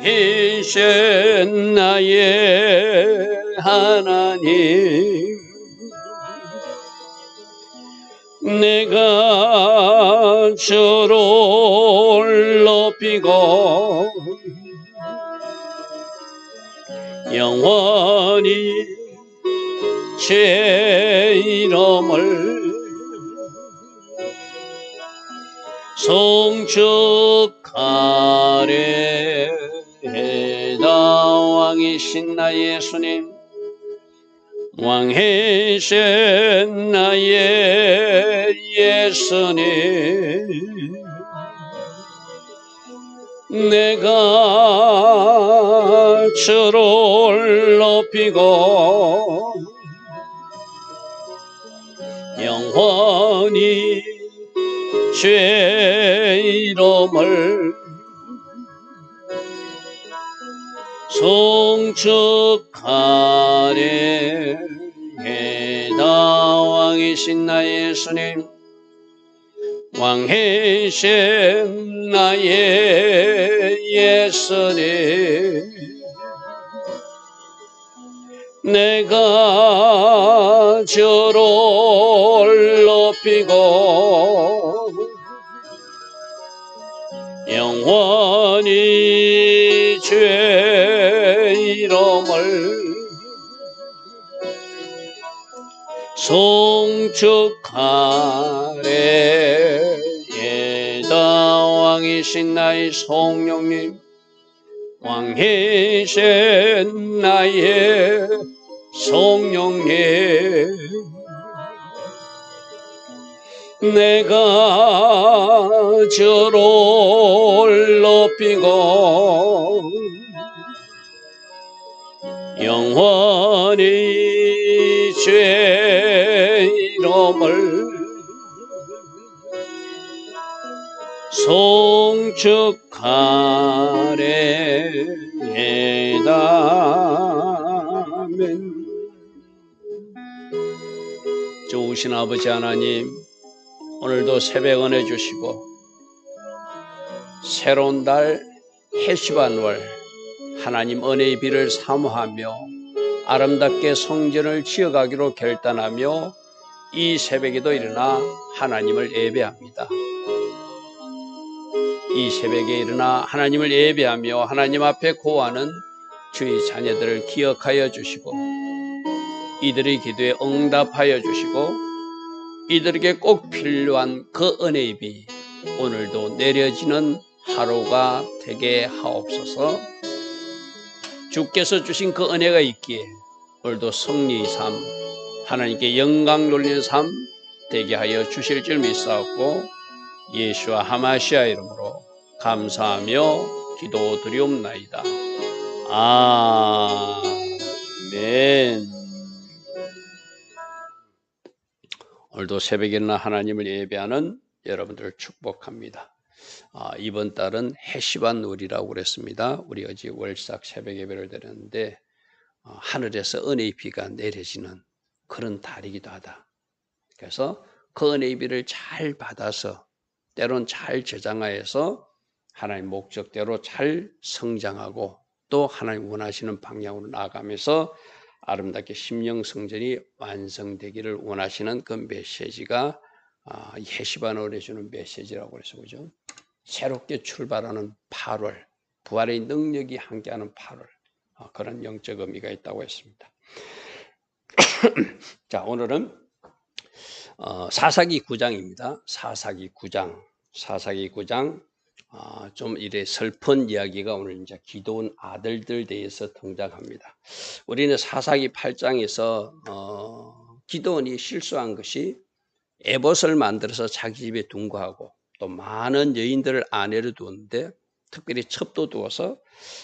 왕이신 나의 하나님, 내가 주를 높이고 영원히 제 이름을 송축하리. 왕이신 나의 예수님, 왕이신 나의 예수님, 내가 주를 높이고 영원히 주의 이름을 송축하리. 왕이신 나의 예수님, 왕이신 나의 예수님, 내가 주를 높이고 영원히 주의 이름을 송축하리. 왕이신 나의 성령님, 왕이신 나의 성령님, 내가 주를 높이고 영원히 주의 이름을 송축하리이다. 아멘. 좋으신 아버지 하나님, 오늘도 새벽 은혜 주시고 새로운 달 해시반월 하나님 은혜의 비를 사모하며 아름답게 성전을 지어가기로 결단하며 이 새벽에도 일어나 하나님을 예배합니다. 이 새벽에 일어나 하나님을 예배하며 하나님 앞에 고하는 주의 자녀들을 기억하여 주시고 이들의 기도에 응답하여 주시고 이들에게 꼭 필요한 그 은혜의 비 오늘도 내려지는 하루가 되게 하옵소서. 주께서 주신 그 은혜가 있기에 오늘도 승리의 삶, 하나님께 영광 돌리는 삶 되게 하여 주실 줄 믿사옵고 예수와 하마시아 이름으로 감사하며 기도드리옵나이다. 아멘. 오늘도 새벽에 일어나 하나님을 예배하는 여러분들을 축복합니다. 이번 달은 해시반월이라고 그랬습니다. 우리 어제 월삭 새벽 예배를 드렸는데 하늘에서 은혜의 비가 내려지는 그런 달이기도 하다. 그래서 그 은혜의 비를 잘 받아서 때론 잘 저장하여서 하나님 목적대로 잘 성장하고 또 하나님 원하시는 방향으로 나아가면서 아름답게 심령성전이 완성되기를 원하시는 그 메시지가 해시반월에 주는 메시지라고 그래서 그죠? 새롭게 출발하는 8월, 부활의 능력이 함께하는 8월, 그런 영적 의미가 있다고 했습니다. 자, 오늘은 사사기 9장입니다. 사사기 9장 좀 이래 슬픈 이야기가 오늘 이제 기도원 아들들 대해서 등장합니다. 우리는 사사기 8장에서 기도원이 실수한 것이 에봇을 만들어서 자기 집에 둔거하고 또 많은 여인들을 아내로 두었는데 특별히 첩도 두어서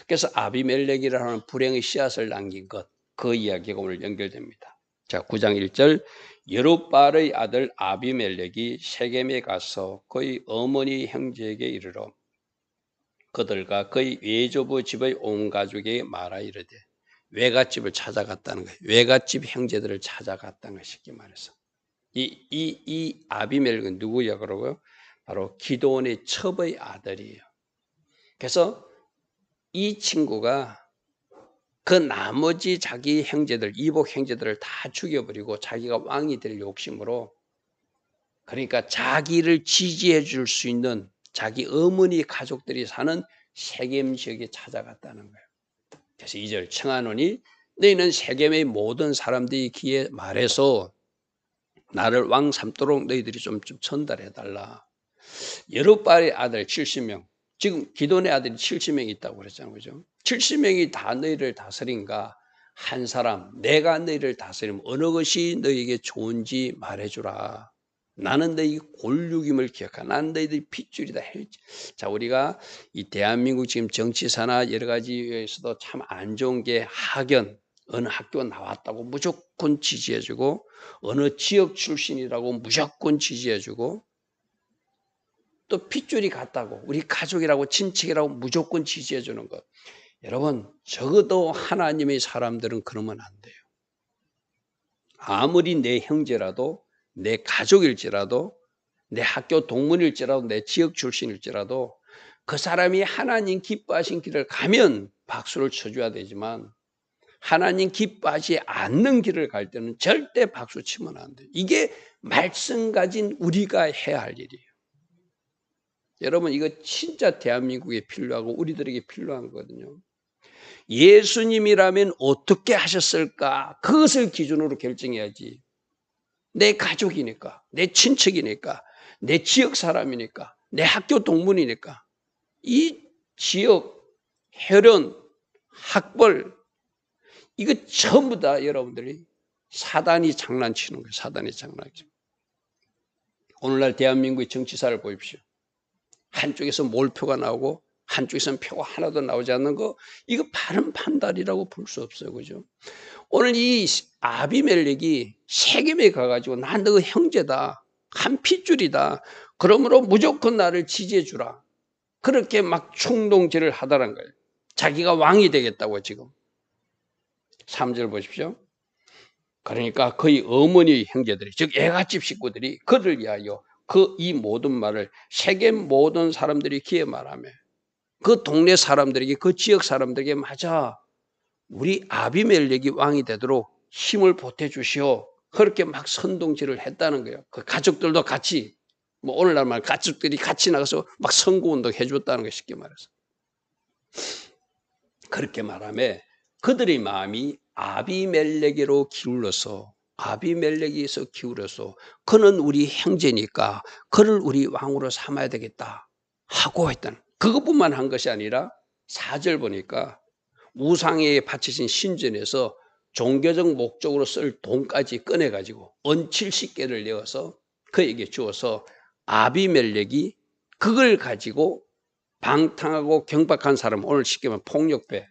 그래서 아비멜렉이라는 불행의 씨앗을 남긴 것, 그 이야기가 오늘 연결됩니다. 자, 9장 1절 여룻바알의 아들 아비멜렉이 세겜에 가서 그의 어머니 형제에게 이르러 그들과 그의 외조부 집의 온 가족에게 말하 이르되 외갓집을 찾아갔다는 거예요. 외갓집 형제들을 찾아갔다는 것이 쉽게 말해서 이 아비멜렉은 누구야 그러고요? 바로 기드온의 첩의 아들이에요. 그래서 이 친구가 그 나머지 자기 형제들, 이복 형제들을 다 죽여버리고 자기가 왕이 될 욕심으로, 그러니까 자기를 지지해 줄 수 있는 자기 어머니 가족들이 사는 세겜 지역에 찾아갔다는 거예요. 그래서 2절 청하노니 너희는 세겜의 모든 사람들이 귀에 말해서 나를 왕 삼도록 너희들이 좀 전달해 달라. 여룻발의 아들 70명, 지금 기돈의 아들이 70명이 있다고 그랬잖아요. 그죠? 70명이 다 너희를 다스린가? 한 사람, 내가 너희를 다스리면 어느 것이 너희에게 좋은지 말해주라. 나는 너희 골육임을 기억하. 나는 너희들이 핏줄이다. 자, 우리가 이 대한민국 지금 정치사나 여러 가지에서도 참 안 좋은 게 학연, 어느 학교 나왔다고 무조건 지지해주고, 어느 지역 출신이라고 무조건 지지해주고, 또 핏줄이 같다고 우리 가족이라고 친척이라고 무조건 지지해 주는 것. 여러분, 적어도 하나님의 사람들은 그러면 안 돼요. 아무리 내 형제라도, 내 가족일지라도, 내 학교 동문일지라도, 내 지역 출신일지라도 그 사람이 하나님 기뻐하신 길을 가면 박수를 쳐줘야 되지만, 하나님 기뻐하지 않는 길을 갈 때는 절대 박수 치면 안 돼요. 이게 말씀 가진 우리가 해야 할 일이에요. 여러분, 이거 진짜 대한민국에 필요하고 우리들에게 필요한 거거든요. 예수님이라면 어떻게 하셨을까? 그것을 기준으로 결정해야지. 내 가족이니까, 내 친척이니까, 내 지역 사람이니까, 내 학교 동문이니까. 이 지역, 혈연, 학벌, 이거 전부 다 여러분들이 사단이 장난치는 거예요. 사단이 장난치는 거예요. 오늘날 대한민국의 정치사를 보십시오. 한쪽에서 몰표가 나오고 한쪽에서는 표가 하나도 나오지 않는 거, 이거 바른 판단이라고 볼 수 없어요. 그죠? 오늘 이 아비멜렉이 세겜에 가가지고 난 너 형제다, 한 핏줄이다, 그러므로 무조건 나를 지지해 주라, 그렇게 막 충동질을 하다란 거예요. 자기가 왕이 되겠다고. 지금 3절 보십시오. 그러니까 그의 어머니 형제들이, 즉 애갓집 식구들이 그를 위하여 이 모든 말을 세겜 모든 사람들이 귀에 말하며, 그 동네 사람들에게, 그 지역 사람들에게, 맞아, 우리 아비멜렉이 왕이 되도록 힘을 보태주시오, 그렇게 막 선동질을 했다는 거예요. 그 가족들도 같이, 뭐 오늘날 말 가족들이 같이 나가서 막 선거운동 해줬다는 거예요. 쉽게 말해서. 그렇게 말하며 그들의 마음이 아비멜렉으로 기울어서, 아비멜렉에서 기울어서 그는 우리 형제니까 그를 우리 왕으로 삼아야 되겠다 하고 했다는, 그것뿐만 한 것이 아니라 4절 보니까 우상에 바치신 신전에서 종교적 목적으로 쓸 돈까지 꺼내가지고 은 70개를 내어서 그에게 주어서 아비멜렉이 그걸 가지고 방탕하고 경박한 사람, 오늘 쉽게 말하면 폭력배,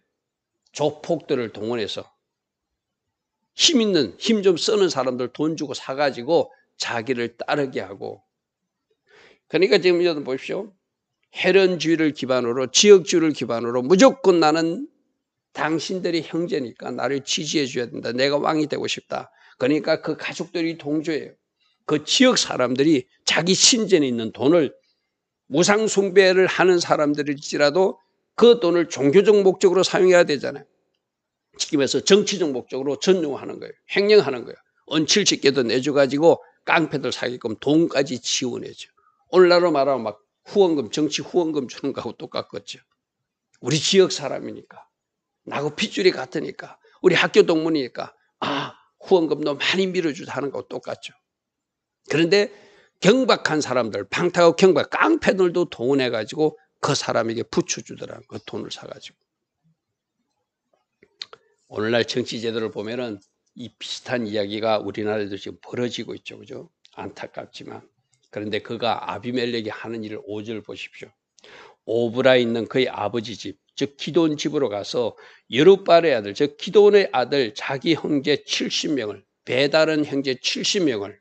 조폭들을 동원해서 힘 있는, 힘 좀 쓰는 사람들 돈 주고 사가지고 자기를 따르게 하고. 그러니까 지금 여러분 보십시오. 혈연주의를 기반으로, 지역주의를 기반으로 무조건 나는 당신들이 형제니까 나를 지지해 줘야 된다, 내가 왕이 되고 싶다. 그러니까 그 가족들이 동조해요. 그 지역 사람들이 자기 신전에 있는 돈을, 무상 숭배를 하는 사람들일지라도 그 돈을 종교적 목적으로 사용해야 되잖아요. 쉽게 말해서 정치적 목적으로 전용하는 거예요. 횡령하는 거예요. 은 70개도 내줘가지고 깡패들 사기끔 돈까지 지원해줘. 오늘날로 말하면 막 후원금, 정치 후원금 주는 거하고 똑같겠죠. 우리 지역 사람이니까, 나하고 핏줄이 같으니까, 우리 학교 동문이니까, 후원금도 많이 밀어주자 하는 거하고 똑같죠. 그런데 경박한 사람들, 방탕하고 경박, 깡패들도 동원해가지고 그 사람에게 붙여주더라는 그 돈을 사가지고. 오늘날 정치 제도를 보면은 이 비슷한 이야기가 우리나라에도 지금 벌어지고 있죠. 그죠? 안타깝지만. 그런데 그가 아비멜렉이 하는 일을 5절 보십시오. 오브라에 있는 그의 아버지 집, 즉 기돈 집으로 가서 여룻발의 아들, 즉 기돈의 아들 자기 형제 70명을, 배다른 형제 70명을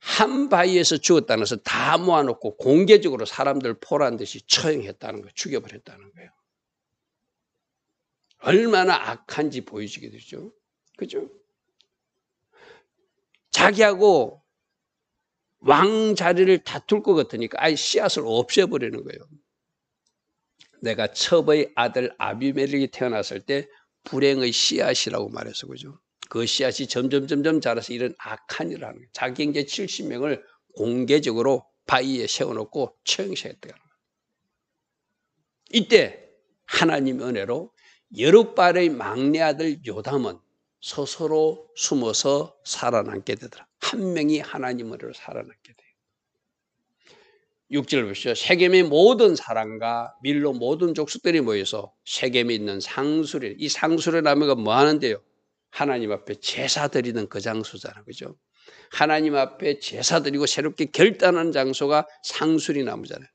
한 바위에서 죽었다는 것을 다 모아놓고 공개적으로 사람들 포란 듯이 처형했다는 거예요. 죽여버렸다는 거예요. 얼마나 악한지 보여주게 되죠. 그죠? 자기하고 왕 자리를 다툴 것 같으니까 아예 씨앗을 없애버리는 거예요. 내가 첩의 아들 아비멜렉이 태어났을 때 불행의 씨앗이라고 말해서 그죠. 그 씨앗이 점점 자라서 이런 악한 일을 하는 거예요. 자기 형제 70명을 공개적으로 바위에 세워놓고 처형시켰다. 이때 하나님 은혜로 여룻발의 막내 아들 요담은 스스로 숨어서 살아남게 되더라. 한 명이 하나님 은혜로 살아남게 돼요. 6절 보시죠. 세겜의 모든 사람과 밀로 모든 족속들이 모여서 세겜에 있는 상수리, 이 상수리 나무가 뭐 하는데요? 하나님 앞에 제사 드리는 그 장소잖아요. 그죠? 하나님 앞에 제사 드리고 새롭게 결단하는 장소가 상수리 나무잖아요.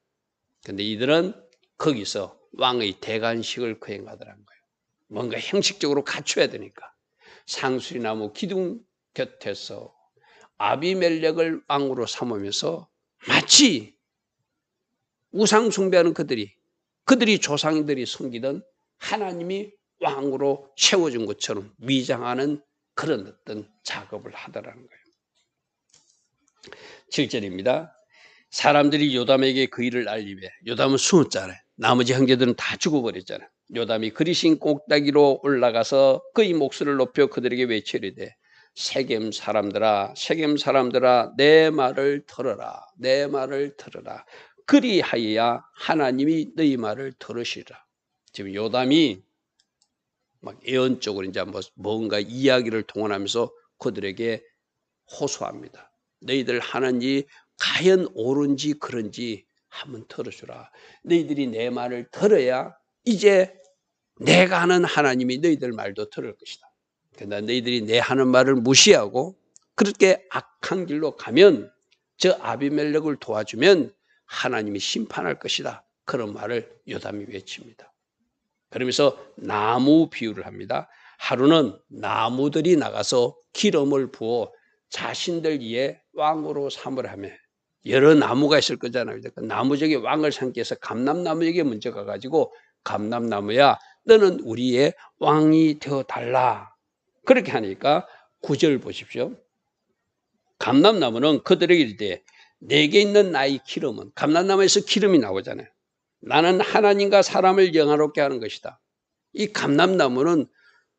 근데 이들은 거기서 왕의 대관식을 거행하더라는 거예요. 뭔가 형식적으로 갖춰야 되니까. 상수리 나무 기둥 곁에서 아비멜렉을 왕으로 삼으면서 마치 우상 숭배하는 그들이 조상들이 섬기던 하나님이 왕으로 세워준 것처럼 위장하는 그런 어떤 작업을 하더라는 거예요. 7절입니다. 사람들이 요담에게 그 일을 알리매 요담은 숨었잖아요. 나머지 형제들은 다 죽어버렸잖아요. 요담이 그리신 꼭대기로 올라가서 그의 목소리를 높여 그들에게 외치리되 세겜 사람들아 내 말을 들어라. 내 말을 들어라. 그리하여야 하나님이 너희 말을 들으시라. 지금 요담이 막 예언적으로 이제 뭔가 이야기를 동원하면서 그들에게 호소합니다. 너희들 하는지 과연 옳은지 그런지 한번 들어주라. 너희들이 내 말을 들어야 이제 내가 하는 하나님이 너희들 말도 들을 것이다. 그러나 너희들이 내 하는 말을 무시하고 그렇게 악한 길로 가면 저 아비멜렉을 도와주면 하나님이 심판할 것이다. 그런 말을 요담이 외칩니다. 그러면서 나무 비유를 합니다. 하루는 나무들이 나가서 기름을 부어 자신들 위에 왕으로 삼으라며 여러 나무가 있을 거잖아요. 그 나무 중에 왕을 삼기 위해서 감람나무에게 먼저 가가지고 감람나무야 너는 우리의 왕이 되어달라. 그렇게 하니까 9절 보십시오. 감람나무는 그들에게 이르되 내게 있는 나의 기름은 감람나무에서 기름이 나오잖아요. 나는 하나님과 사람을 영화롭게 하는 것이다. 이 감람나무는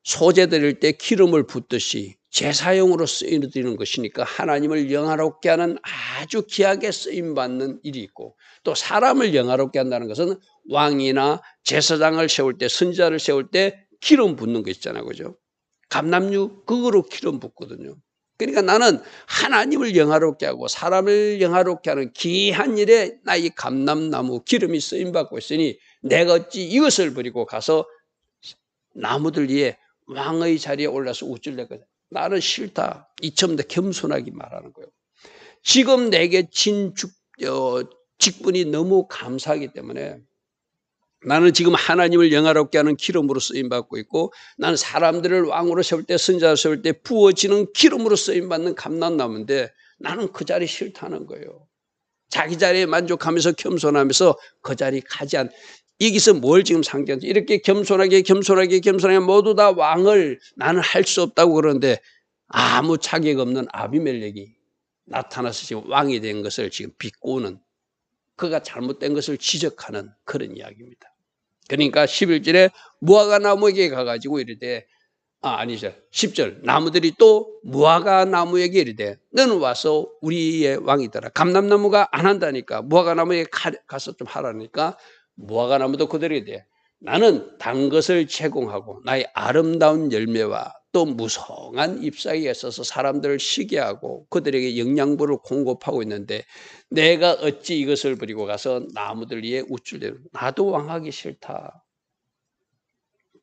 소재 드릴 때 기름을 붓듯이 제사용으로 쓰이는 것이니까 하나님을 영화롭게 하는 아주 귀하게 쓰임받는 일이 있고 또 사람을 영화롭게 한다는 것은 왕이나 제사장을 세울 때 선지자를 세울 때 기름 붓는 거 있잖아요. 그죠? 감람류 그거로 기름 붓거든요. 그러니까 나는 하나님을 영화롭게 하고 사람을 영화롭게 하는 귀한 일에 나의 감람나무 기름이 쓰임받고 있으니 내가 어찌 이것을 버리고 가서 나무들 위에 왕의 자리에 올라서 우쭐대거든. 나는 싫다. 이처럼 겸손하게 말하는 거예요. 지금 내게 직분이 너무 감사하기 때문에 나는 지금 하나님을 영화롭게 하는 기름으로 쓰임받고 있고 나는 사람들을 왕으로 세울 때 선지자로 세울 때 부어지는 기름으로 쓰임받는 감람나무인데 나는 그 자리 싫다는 거예요. 자기 자리에 만족하면서 겸손하면서 그 자리 가지 않. 여기서 뭘 지금 상징하지? 이렇게 겸손하게 모두 다 왕을 나는 할 수 없다고 그러는데 아무 자격 없는 아비멜렉이 나타나서 지금 왕이 된 것을 지금 비꼬는 그가 잘못된 것을 지적하는 그런 이야기입니다. 그러니까 11절에 무화과 나무에게 가가지고 이르되 아니죠. 10절 나무들이 또 무화과 나무에게 이르되 너는 와서 우리의 왕이 되라. 감람나무가 안 한다니까 무화과 나무에 가서 좀 하라니까 무화과 나무도 그들에게 이르되 나는 단 것을 제공하고 나의 아름다운 열매와 또 무성한 잎사귀에 있어서 사람들을 시게 하고 그들에게 영양분을 공급하고 있는데 내가 어찌 이것을 버리고 가서 나무들 위에 우쭐대는 나도 왕하기 싫다.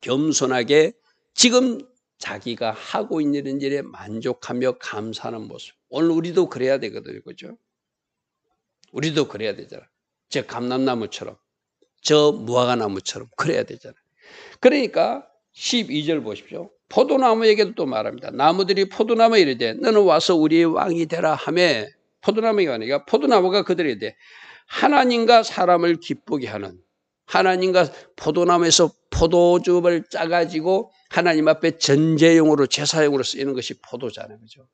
겸손하게 지금 자기가 하고 있는 일에 만족하며 감사하는 모습. 오늘 우리도 그래야 되거든요. 그죠? 우리도 그래야 되잖아. 저 감람나무처럼 저 무화과나무처럼 그래야 되잖아요. 그러니까 12절 보십시오. 포도나무에게도 또 말합니다. 나무들이 포도나무에 이르되 너는 와서 우리의 왕이 되라 하며 포도나무가 아니라 포도나무가 그들에게 이르되 하나님과 사람을 기쁘게 하는 하나님과 포도나무에서 포도즙을 짜가지고 하나님 앞에 전제용으로 제사용으로 쓰이는 것이 포도잖아요. 그죠?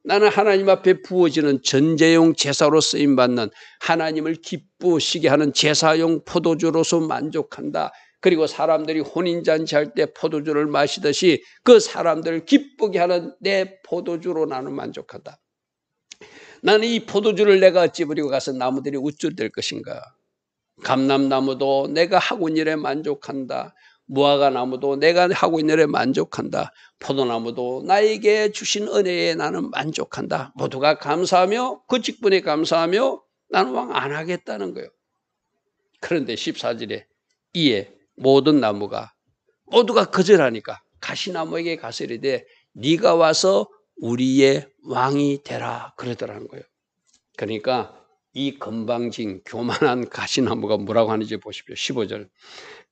나는 하나님 앞에 부어지는 전제용 제사로 쓰임받는 하나님을 기쁘시게 하는 제사용 포도주로서 만족한다. 그리고 사람들이 혼인잔치할 때 포도주를 마시듯이 그 사람들을 기쁘게 하는 내 포도주로 나는 만족한다. 나는 이 포도주를 내가 어찌 버리고 가서 나무들이 우쭐댈 것인가. 감람나무도 내가 하고 있는 일에 만족한다. 무화과나무도 내가 하고 있는 일에 만족한다. 포도나무도 나에게 주신 은혜에 나는 만족한다. 모두가 감사하며 그 직분에 감사하며 나는 왕 안 하겠다는 거예요. 그런데 14절에 이에 모든 나무가 모두가 거절하니까 가시나무에게 가서 이르되 네가 와서 우리의 왕이 되라 그러더라는 거예요. 그러니까 이 건방진 교만한 가시나무가 뭐라고 하는지 보십시오. 15절.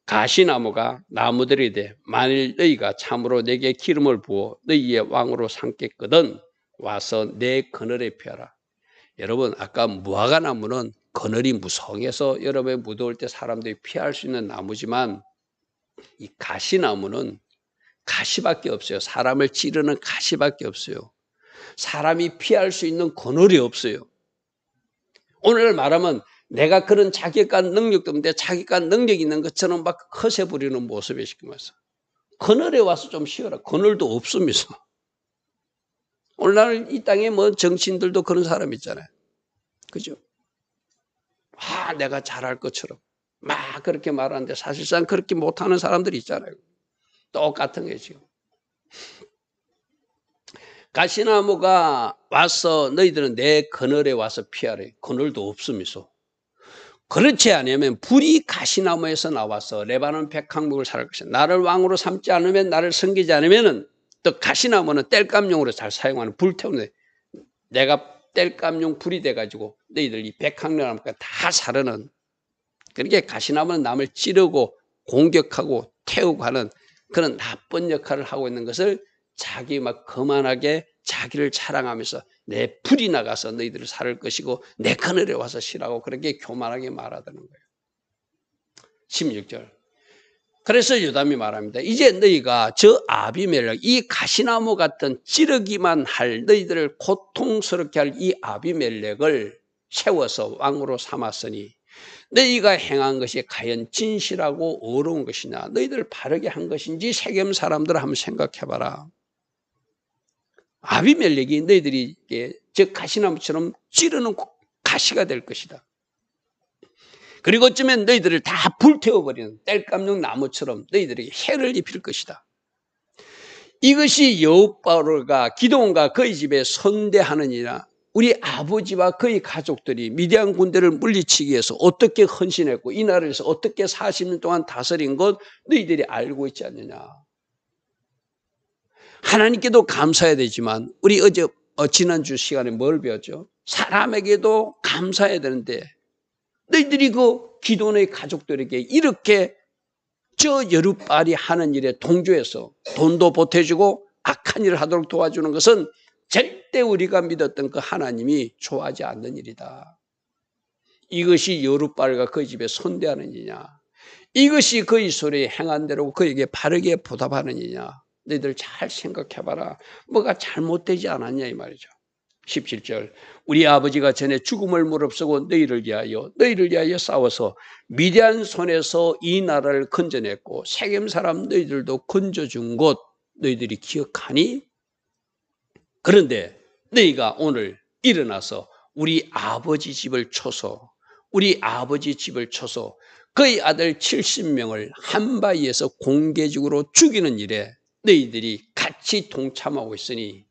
가시나무가 나무들이 돼 만일 너희가 참으로 내게 기름을 부어 너희의 왕으로 삼겠거든 와서 내 그늘에 피하라. 여러분 아까 무화과나무는 그늘이 무성해서 여름에 무더울 때 사람들이 피할 수 있는 나무지만 이 가시나무는 가시밖에 없어요. 사람을 찌르는 가시밖에 없어요. 사람이 피할 수 있는 그늘이 없어요. 오늘 말하면 내가 그런 자격과 능력도 없는데 자격과 능력이 있는 것처럼 막 허세 부리는 모습에 시키면서 그늘에 와서 좀 쉬어라. 그늘도 없습니다. 오늘날 이 땅에 뭐 정치인들도 그런 사람 있잖아요. 그죠? 내가 잘할 것처럼 막 그렇게 말하는데 사실상 그렇게 못하는 사람들이 있잖아요. 똑같은 게 지금. 가시나무가 와서 너희들은 내 그늘에 와서 피하래. 그늘도 없습니다. 그렇지 않으면 불이 가시나무에서 나와서 레바논 백향목을 살할 것이다. 나를 왕으로 삼지 않으면 나를 섬기지 않으면 또 가시나무는 땔감용으로 잘 사용하는 불태우는데 내가 땔감용 불이 돼가지고 너희들 이 백향나무가 다 사르는 그렇게 가시나무는 남을 찌르고 공격하고 태우고 하는 그런 나쁜 역할을 하고 있는 것을 자기 막 거만하게 자기를 자랑하면서 내 불이 나가서 너희들을 살을 것이고 내 그늘에 와서 쉬라고 그렇게 교만하게 말하다는 거예요. 16절. 그래서 요담이 말합니다. 이제 너희가 저 아비멜렉 이 가시나무 같은 찌르기만 할 너희들을 고통스럽게 할 이 아비멜렉을 세워서 왕으로 삼았으니 너희가 행한 것이 과연 진실하고 어려운 것이냐 너희들 바르게 한 것인지 세겜 사람들을 한번 생각해봐라. 아비멜렉이 너희들이 저 가시나무처럼 찌르는 가시가 될 것이다. 그리고 어쩌면 너희들을 다 불태워버리는 땔감용 나무처럼 너희들에게 해를 입힐 것이다. 이것이 여호와가 기드온과 그의 집에 선대하느니라. 우리 아버지와 그의 가족들이 미디안 군대를 물리치기 위해서 어떻게 헌신했고 이 나라에서 어떻게 40년 동안 다스린 것 너희들이 알고 있지 않느냐. 하나님께도 감사해야 되지만 우리 지난주 시간에 뭘 배웠죠? 사람에게도 감사해야 되는데 너희들이 그 기드온의 가족들에게 이렇게 저 여룻발이 하는 일에 동조해서 돈도 보태주고 악한 일을 하도록 도와주는 것은 절대 우리가 믿었던 그 하나님이 좋아하지 않는 일이다. 이것이 여룻발과 그 집에 선대하는 일이냐. 이것이 그의 소리에 행한 대로 그에게 바르게 보답하는 일이냐. 너희들 잘 생각해봐라. 뭐가 잘못되지 않았냐 이 말이죠. 17절. 우리 아버지가 전에 죽음을 무릅쓰고 너희를 위하여 싸워서 미디안 손에서 이 나라를 건져냈고 세겜 사람 너희들도 건져준 곳 너희들이 기억하니? 그런데 너희가 오늘 일어나서 우리 아버지 집을 쳐서 그의 아들 70명을 한 바위에서 공개적으로 죽이는 일에 너희들이 같이 동참하고 있으니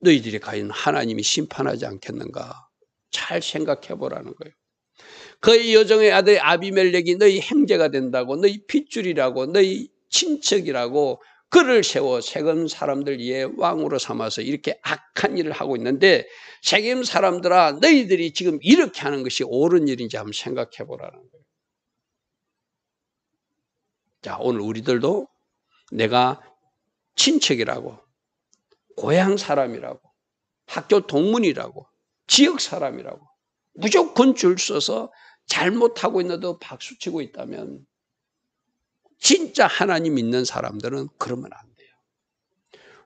너희들이 과연 하나님이 심판하지 않겠는가? 잘 생각해 보라는 거예요. 그의 여종의 아들 아비멜렉이 너희 형제가 된다고 너희 핏줄이라고 너희 친척이라고 그를 세워 세겜 사람들 위에 왕으로 삼아서 이렇게 악한 일을 하고 있는데 세겜 사람들아 너희들이 지금 이렇게 하는 것이 옳은 일인지 한번 생각해 보라는 거예요. 자, 오늘 우리들도 내가 친척이라고 고향 사람이라고 학교 동문이라고 지역 사람이라고 무조건 줄 서서 잘못하고 있는데도 박수치고 있다면 진짜 하나님 믿는 사람들은 그러면 안 돼요.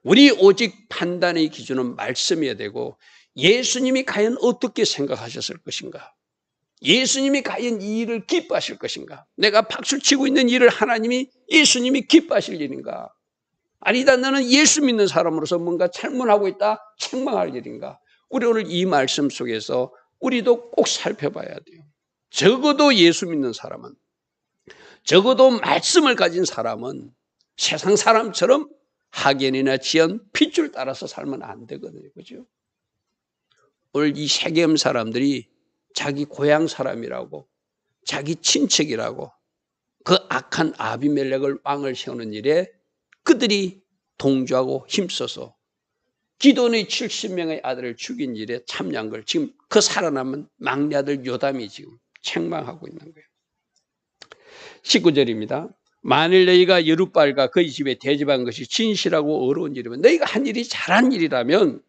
우리 오직 판단의 기준은 말씀이어야 되고 예수님이 과연 어떻게 생각하셨을 것인가? 예수님이 과연 이 일을 기뻐하실 것인가? 내가 박수를 치고 있는 일을 하나님이 예수님이 기뻐하실 일인가? 아니다, 나는 예수 믿는 사람으로서 뭔가 잘못하고 있다 책망할 일인가? 우리 오늘 이 말씀 속에서 우리도 꼭 살펴봐야 돼요. 적어도 예수 믿는 사람은, 적어도 말씀을 가진 사람은 세상 사람처럼 학연이나 지연, 핏줄 따라서 살면 안 되거든요. 그죠? 오늘 이 세겜 사람들이 자기 고향 사람이라고, 자기 친척이라고 그 악한 아비멜렉을 왕을 세우는 일에 그들이 동조하고 힘써서 기돈의 70명의 아들을 죽인 일에 참여한 걸 지금 그 살아남은 막내 아들 요담이 지금 책망하고 있는 거예요. 19절입니다. 만일 너희가 여룻발과 그의 집에 대접한 것이 진실하고 어려운 일이면, 너희가 한 일이 잘한 일이라면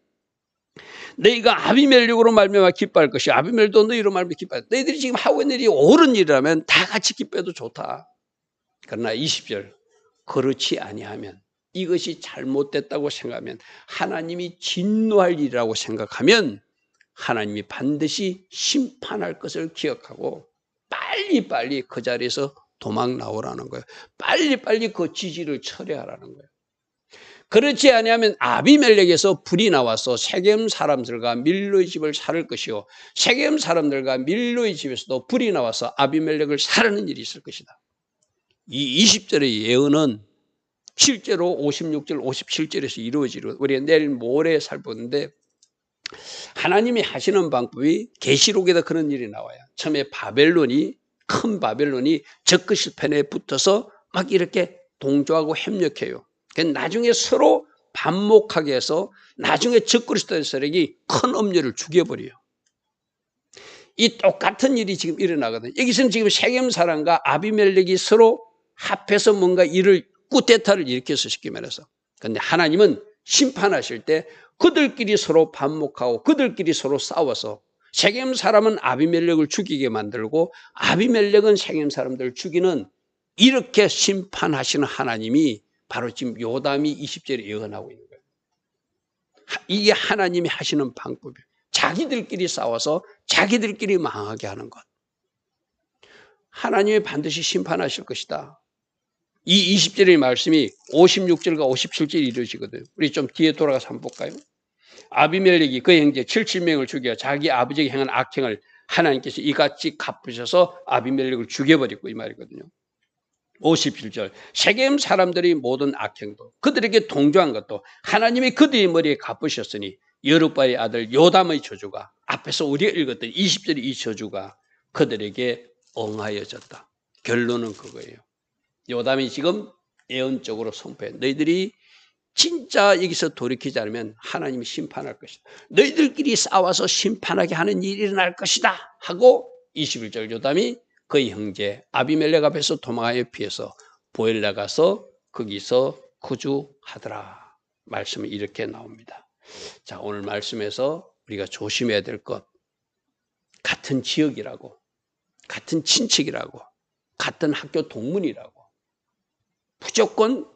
너희가 아비멜렉으로 말미암아 기뻐할 것이, 아비멜도 너희로 말미암아 기뻐할, 너희들이 지금 하고 있는 일이 옳은 일이라면 다 같이 기뻐해도 좋다. 그러나 20절, 그렇지 아니하면, 이것이 잘못됐다고 생각하면, 하나님이 진노할 일이라고 생각하면 하나님이 반드시 심판할 것을 기억하고 빨리빨리 그 자리에서 도망 나오라는 거예요. 빨리빨리 그 지지를 철회하라는 거예요. 그렇지 아니하면 아비멜렉에서 불이 나와서 세겜 사람들과 밀로의 집을 살을 것이요, 세겜 사람들과 밀로의 집에서도 불이 나와서 아비멜렉을 살하는 일이 있을 것이다. 이 20절의 예언은 실제로 56절, 57절에서 이루어지고 우리가 내일 모레 살펴보는데, 하나님이 하시는 방법이 계시록에도 그런 일이 나와요. 처음에 바벨론이, 큰 바벨론이 적그리스도 편에 붙어서 막 이렇게 동조하고 협력해요. 나중에 서로 반목하게 해서 나중에 적그리스도 세력이 큰 음료를 죽여버려요. 이 똑같은 일이 지금 일어나거든요. 여기서는 지금 세겜 사람과 아비멜렉이 서로 합해서 뭔가 일을, 쿠데타를 일으켜서 쉽게 말해서. 그런데 하나님은 심판하실 때 그들끼리 서로 반목하고 그들끼리 서로 싸워서 세겜 사람은 아비멜렉을 죽이게 만들고 아비멜렉은 세겜 사람들을 죽이는, 이렇게 심판하시는 하나님이 바로 지금 요담이 20절에 예언하고 있는 거예요. 이게 하나님이 하시는 방법이에요. 자기들끼리 싸워서 자기들끼리 망하게 하는 것. 하나님이 반드시 심판하실 것이다. 이 20절의 말씀이 56절과 57절이 이루어지거든요. 우리 좀 뒤에 돌아가서 한번 볼까요? 아비멜렉이 그 형제 70명을 죽여 자기 아버지에게 행한 악행을 하나님께서 이같이 갚으셔서 아비멜렉을 죽여버리고, 이 말이거든요. 57절, 세겜 사람들이 모든 악행도 그들에게 동조한 것도 하나님이 그들의 머리에 갚으셨으니 여룻발의 아들 요담의 저주가, 앞에서 우리가 읽었던 20절의 이 저주가 그들에게 응하여졌다. 결론은 그거예요. 요담이 지금 예언적으로 선포해, 너희들이 진짜 여기서 돌이키지 않으면 하나님이 심판할 것이다. 너희들끼리 싸워서 심판하게 하는 일이 일어날 것이다 하고 21절 요담이 그의 형제 아비멜렉 앞에서 도망하여 피해서 보엘 나가서 거기서 거주하더라. 말씀은 이렇게 나옵니다. 자, 오늘 말씀에서 우리가 조심해야 될 것, 같은 지역이라고, 같은 친척이라고, 같은 학교 동문이라고 무조건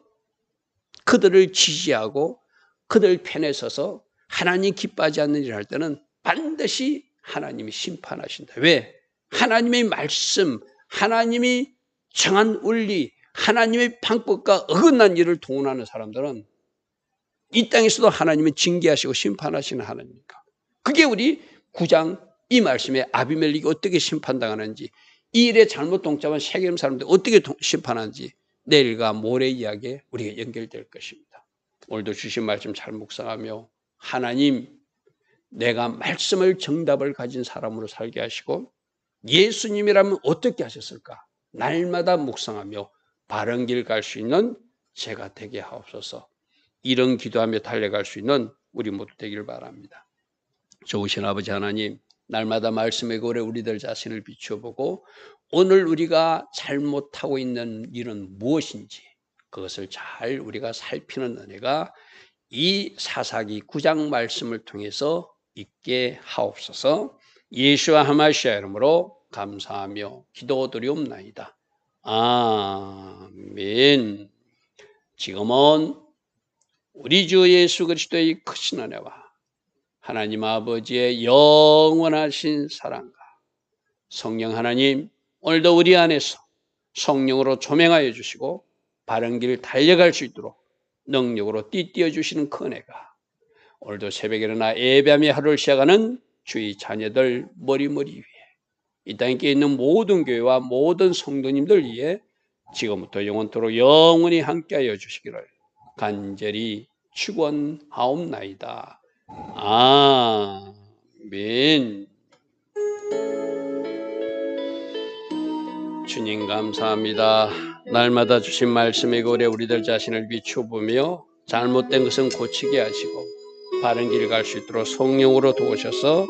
그들을 지지하고 그들 편에 서서 하나님 기뻐하지 않는 일을 할 때는 반드시 하나님이 심판하신다. 왜? 하나님의 말씀, 하나님이 정한 원리, 하나님의 방법과 어긋난 일을 동원하는 사람들은 이 땅에서도 하나님은 징계하시고 심판하시는 하나님입니까? 그게 우리 9장 이 말씀에 아비멜렉이 어떻게 심판당하는지, 이 일에 잘못 동참한 세겜 사람들 어떻게 심판하는지 내일과 모레 이야기에 우리가 연결될 것입니다. 오늘도 주신 말씀 잘 묵상하며 하나님, 내가 말씀을 정답을 가진 사람으로 살게 하시고 예수님이라면 어떻게 하셨을까? 날마다 묵상하며 바른 길 갈 수 있는 제가 되게 하옵소서. 이런 기도하며 달려갈 수 있는 우리 모두 되길 바랍니다. 좋으신 아버지 하나님, 날마다 말씀의 고래 우리들 자신을 비추어보고 오늘 우리가 잘못하고 있는 일은 무엇인지 그것을 잘 우리가 살피는 은혜가 이 사사기 9장 말씀을 통해서 있게 하옵소서. 예수와 하마시아 이름으로 감사하며 기도드리옵나이다. 아멘. 지금은 우리 주 예수 그리스도의 크신 은혜와 하나님 아버지의 영원하신 사랑과 성령 하나님, 오늘도 우리 안에서 성령으로 조명하여 주시고 바른 길 달려갈 수 있도록 능력으로 띠띠어 주시는 그 은혜가 오늘도 새벽에 일어나 예배하며 하루를 시작하는 주의 자녀들 머리머리 위에 이 땅에 있는 모든 교회와 모든 성도님들 위해 지금부터 영원토록 영원히 함께하여 주시기를 간절히 축원하옵나이다. 아멘. 주님 감사합니다. 날마다 주신 말씀에 고래 우리들 자신을 비추보며 잘못된 것은 고치게 하시고 바른 길 갈 수 있도록 성령으로 도우셔서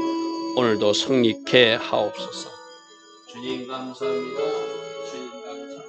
오늘도 성립케 하옵소서. 주님 감사합니다. 주님 감사합니다.